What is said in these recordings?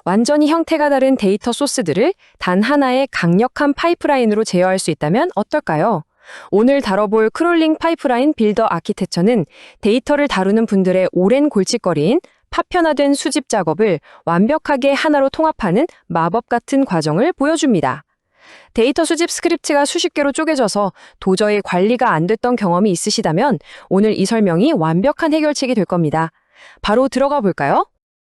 완전히 형태가 다른 데이터 소스들을 단 하나의 강력한 파이프라인으로 제어할 수 있다면 어떨까요? 오늘 다뤄볼 크롤링 파이프라인 빌더 아키텍처는 데이터를 다루는 분들의 오랜 골칫거리인 파편화된 수집 작업을 완벽하게 하나로 통합하는 마법 같은 과정을 보여줍니다. 데이터 수집 스크립트가 수십 개로 쪼개져서 도저히 관리가 안 됐던 경험이 있으시다면 오늘 이 설명이 완벽한 해결책이 될 겁니다. 바로 들어가 볼까요?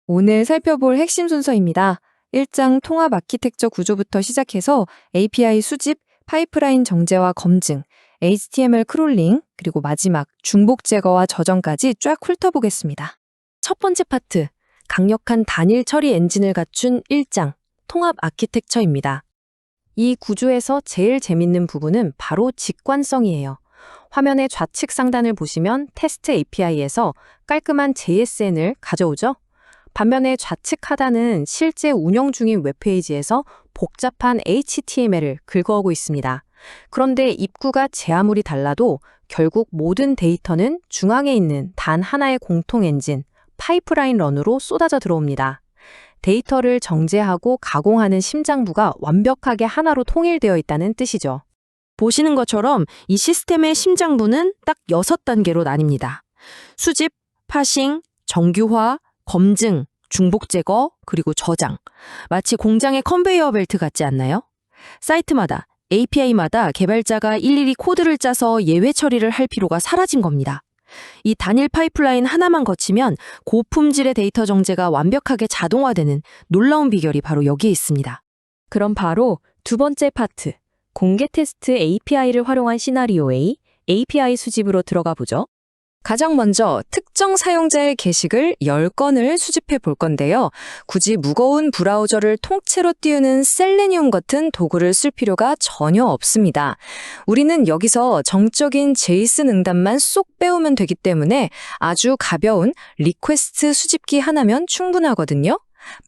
오늘 살펴볼 핵심 순서입니다. 1장 통합 아키텍처 구조부터 시작해서 API 수집, 파이프라인 정제와 검증, HTML 크롤링, 그리고 마지막 중복 제거와 저장까지 쫙 훑어보겠습니다. 첫 번째 파트, 강력한 단일 처리 엔진을 갖춘 1장, 통합 아키텍처입니다. 이 구조에서 제일 재밌는 부분은 바로 직관성이에요. 화면의 좌측 상단을 보시면 테스트 API에서 깔끔한 JSN을 가져오죠? 반면에 좌측 하단은 실제 운영 중인 웹페이지에서 복잡한 HTML을 긁어오고 있습니다. 그런데 입구가 제 아무리 달라도 결국 모든 데이터는 중앙에 있는 단 하나의 공통 엔진, 파이프라인 런으로 쏟아져 들어옵니다. 데이터를 정제하고 가공하는 심장부가 완벽하게 하나로 통일되어 있다는 뜻이죠. 보시는 것처럼 이 시스템의 심장부는 딱 6단계로 나뉩니다. 수집, 파싱, 정규화, 검증, 중복 제거, 그리고 저장. 마치 공장의 컨베이어 벨트 같지 않나요? 사이트마다, API마다 개발자가 일일이 코드를 짜서 예외 처리를 할 필요가 사라진 겁니다. 이 단일 파이프라인 하나만 거치면 고품질의 데이터 정제가 완벽하게 자동화되는 놀라운 비결이 바로 여기에 있습니다. 그럼 바로 두 번째 파트, 공개 테스트 API를 활용한 시나리오 A, API 수집으로 들어가 보죠. 가장 먼저 특정 사용자의 게시글 10건을 수집해 볼 건데요. 굳이 무거운 브라우저를 통째로 띄우는 셀레니움 같은 도구를 쓸 필요가 전혀 없습니다. 우리는 여기서 정적인 제이슨 응답만 쏙 빼오면 되기 때문에 아주 가벼운 리퀘스트 수집기 하나면 충분하거든요.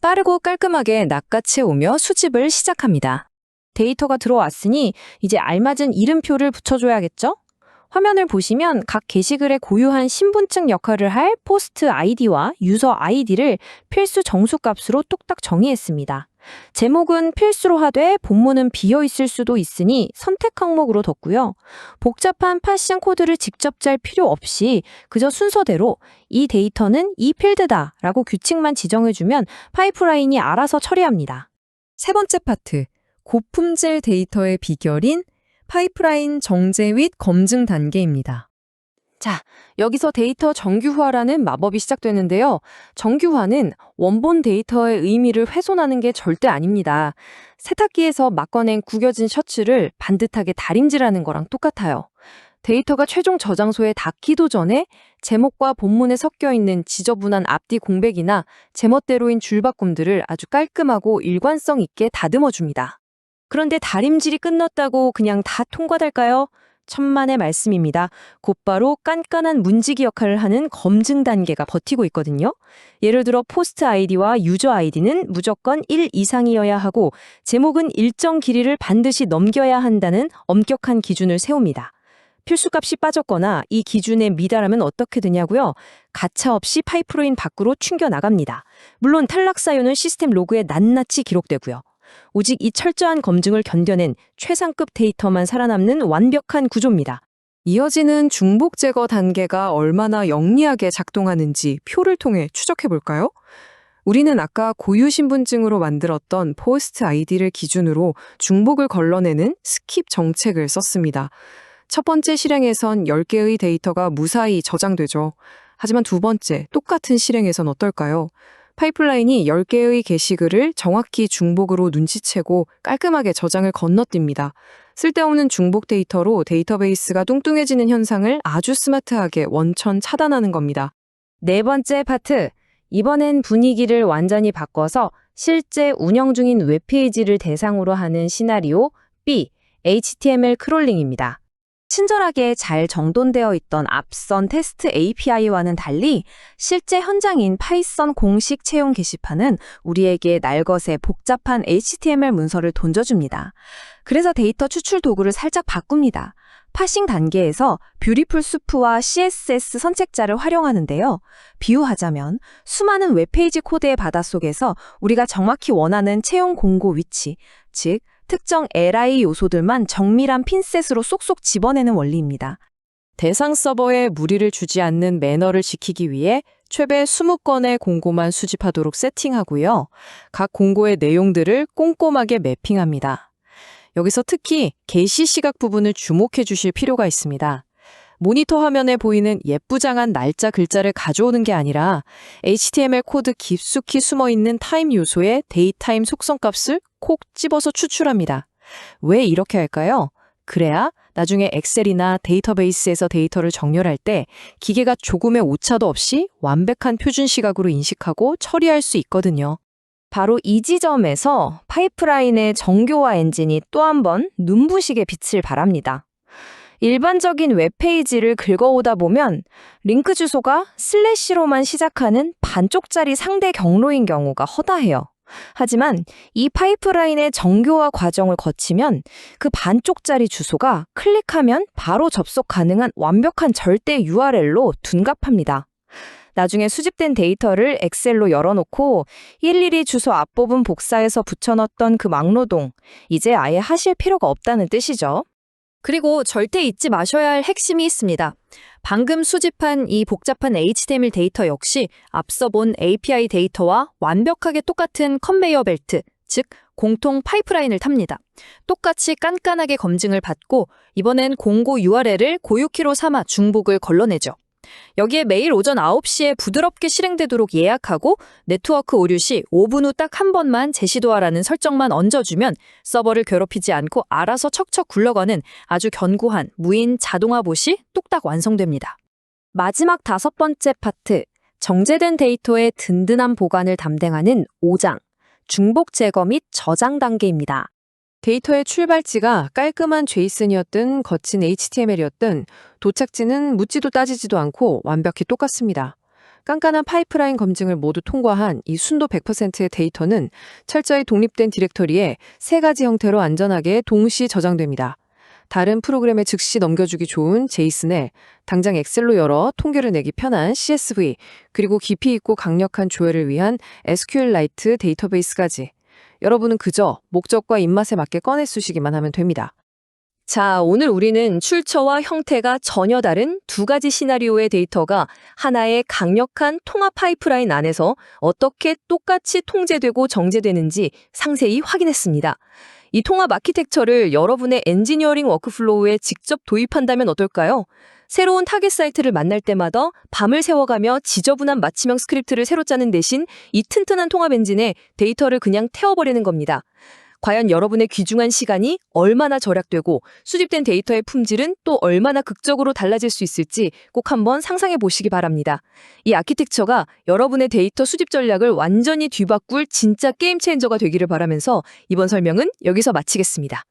빠르고 깔끔하게 낚아채 오며 수집을 시작합니다. 데이터가 들어왔으니 이제 알맞은 이름표를 붙여줘야겠죠? 화면을 보시면 각 게시글의 고유한 신분증 역할을 할 포스트 아이디와 유저 아이디를 필수 정수값으로 뚝딱 정의했습니다. 제목은 필수로 하되 본문은 비어있을 수도 있으니 선택 항목으로 뒀고요. 복잡한 파싱 코드를 직접 짤 필요 없이 그저 순서대로 이 데이터는 이 필드다 라고 규칙만 지정해주면 파이프라인이 알아서 처리합니다. 세 번째 파트, 고품질 데이터의 비결인 파이프라인 정제 및 검증 단계입니다. 자, 여기서 데이터 정규화라는 마법이 시작되는데요. 정규화는 원본 저데이터의 의미를 훼손하는 게 절대 아닙니다. 세탁기에서 막 꺼낸 구겨진 셔츠를 반듯하게 다림질하는 거랑 똑같아요. 데이터가 최종 저장소에 닿기도 전에 제목과 본문에 섞여 있는 지저분한 앞뒤 공백이나 제멋대로인 줄바꿈들을 아주 깔끔하고 일관성 있게 다듬어줍니다. 그런데 다림질이 끝났다고 그냥 다 통과될까요? 천만의 말씀입니다. 곧바로 깐깐한 문지기 역할을 하는 검증 단계가 버티고 있거든요. 예를 들어 포스트 아이디와 유저 아이디는 무조건 1 이상이어야 하고 제목은 일정 길이를 반드시 넘겨야 한다는 엄격한 기준을 세웁니다. 필수값이 빠졌거나 이 기준에 미달하면 어떻게 되냐고요? 가차없이 파이프라인 밖으로 튕겨나갑니다. 물론 탈락 사유는 시스템 로그에 낱낱이 기록되고요. 오직 이 철저한 검증을 견뎌낸 최상급 데이터만 살아남는 완벽한 구조입니다. 이어지는 중복 제거 단계가 얼마나 영리하게 작동하는지 표를 통해 추적해 볼까요? 우리는 아까 고유 신분증으로 만들었던 포스트 아이디를 기준으로 중복을 걸러내는 스킵 정책을 썼습니다. 첫 번째 실행에선 10개의 데이터가 무사히 저장되죠. 하지만 두 번째, 똑같은 실행에선 어떨까요? 파이프라인이 10개의 게시글을 정확히 중복으로 눈치채고 깔끔하게 저장을 건너뜁니다. 쓸데없는 중복 데이터로 데이터베이스가 뚱뚱해지는 현상을 아주 스마트하게 원천 차단하는 겁니다. 네 번째 파트, 이번엔 분위기를 완전히 바꿔서 실제 운영 중인 웹페이지를 대상으로 하는 시나리오 B, HTML 크롤링입니다. 친절하게 잘 정돈되어 있던 앞선 테스트 API와는 달리 실제 현장인 파이썬 공식 채용 게시판은 우리에게 날것의 복잡한 HTML 문서를 던져줍니다. 그래서 데이터 추출 도구를 살짝 바꿉니다. 파싱 단계에서 뷰티풀 수프와 CSS 선책자를 활용하는데요. 비유하자면 수많은 웹페이지 코드의 바닷속에서 우리가 정확히 원하는 채용 공고 위치, 즉 특정 LI 요소들만 정밀한 핀셋으로 쏙쏙 집어내는 원리입니다. 대상 서버에 무리를 주지 않는 매너를 지키기 위해 최대 20건의 공고만 수집하도록 세팅하고요. 각 공고의 내용들을 꼼꼼하게 매핑합니다. 여기서 특히 게시 시각 부분을 주목해 주실 필요가 있습니다. 모니터 화면에 보이는 예쁘장한 날짜 글자를 가져오는 게 아니라 HTML 코드 깊숙이 숨어있는 타임 요소의 데이타임 속성값을 콕 집어서 추출합니다. 왜 이렇게 할까요? 그래야 나중에 엑셀이나 데이터베이스에서 데이터를 정렬할 때 기계가 조금의 오차도 없이 완벽한 표준 시각으로 인식하고 처리할 수 있거든요. 바로 이 지점에서 파이프라인의 정교화 엔진이 또 한 번 눈부시게 빛을 발합니다. 일반적인 웹페이지를 긁어오다 보면 링크 주소가 슬래시로만 시작하는 반쪽짜리 상대 경로인 경우가 허다해요. 하지만 이 파이프라인의 정교화 과정을 거치면 그 반쪽짜리 주소가 클릭하면 바로 접속 가능한 완벽한 절대 URL로 둔갑합니다. 나중에 수집된 데이터를 엑셀로 열어놓고 일일이 주소 앞부분 복사해서 붙여넣었던 그 막노동, 이제 아예 하실 필요가 없다는 뜻이죠. 그리고 절대 잊지 마셔야 할 핵심이 있습니다. 방금 수집한 이 복잡한 HTML 데이터 역시 앞서 본 API 데이터와 완벽하게 똑같은 컨베이어 벨트, 즉 공통 파이프라인을 탑니다. 똑같이 깐깐하게 검증을 받고 이번엔 공고 URL을 고유키로 삼아 중복을 걸러내죠. 여기에 매일 오전 9시에 부드럽게 실행되도록 예약하고 네트워크 오류 시 5분 후 딱 한 번만 재시도하라는 설정만 얹어주면 서버를 괴롭히지 않고 알아서 척척 굴러가는 아주 견고한 무인 자동화 봇이 뚝딱 완성됩니다. 마지막 5번째 파트, 정제된 데이터의 든든한 보관을 담당하는 5장, 중복 제거 및 저장 단계입니다. 데이터의 출발지가 깔끔한 제이슨이었든 거친 HTML이었든 도착지는 묻지도 따지지도 않고 완벽히 똑같습니다. 깐깐한 파이프라인 검증을 모두 통과한 이 순도 100%의 데이터는 철저히 독립된 디렉터리에 3가지 형태로 안전하게 동시 저장됩니다. 다른 프로그램에 즉시 넘겨주기 좋은 제이슨에 당장 엑셀로 열어 통계를 내기 편한 CSV, 그리고 깊이 있고 강력한 조회를 위한 SQLite 데이터베이스까지. 여러분은 그저 목적과 입맛에 맞게 꺼내 쓰시기만 하면 됩니다. 자, 오늘 우리는 출처와 형태가 전혀 다른 2가지 시나리오의 데이터가 하나의 강력한 통합 파이프라인 안에서 어떻게 똑같이 통제되고 정제되는지 상세히 확인했습니다. 이 통합 아키텍처를 여러분의 엔지니어링 워크플로우에 직접 도입한다면 어떨까요? 새로운 타겟 사이트를 만날 때마다 밤을 새워가며 지저분한 맞춤형 스크립트를 새로 짜는 대신 이 튼튼한 통합 엔진에 데이터를 그냥 태워버리는 겁니다. 과연 여러분의 귀중한 시간이 얼마나 절약되고 수집된 데이터의 품질은 또 얼마나 극적으로 달라질 수 있을지 꼭 한번 상상해 보시기 바랍니다. 이 아키텍처가 여러분의 데이터 수집 전략을 완전히 뒤바꿀 진짜 게임 체인저가 되기를 바라면서 이번 설명은 여기서 마치겠습니다.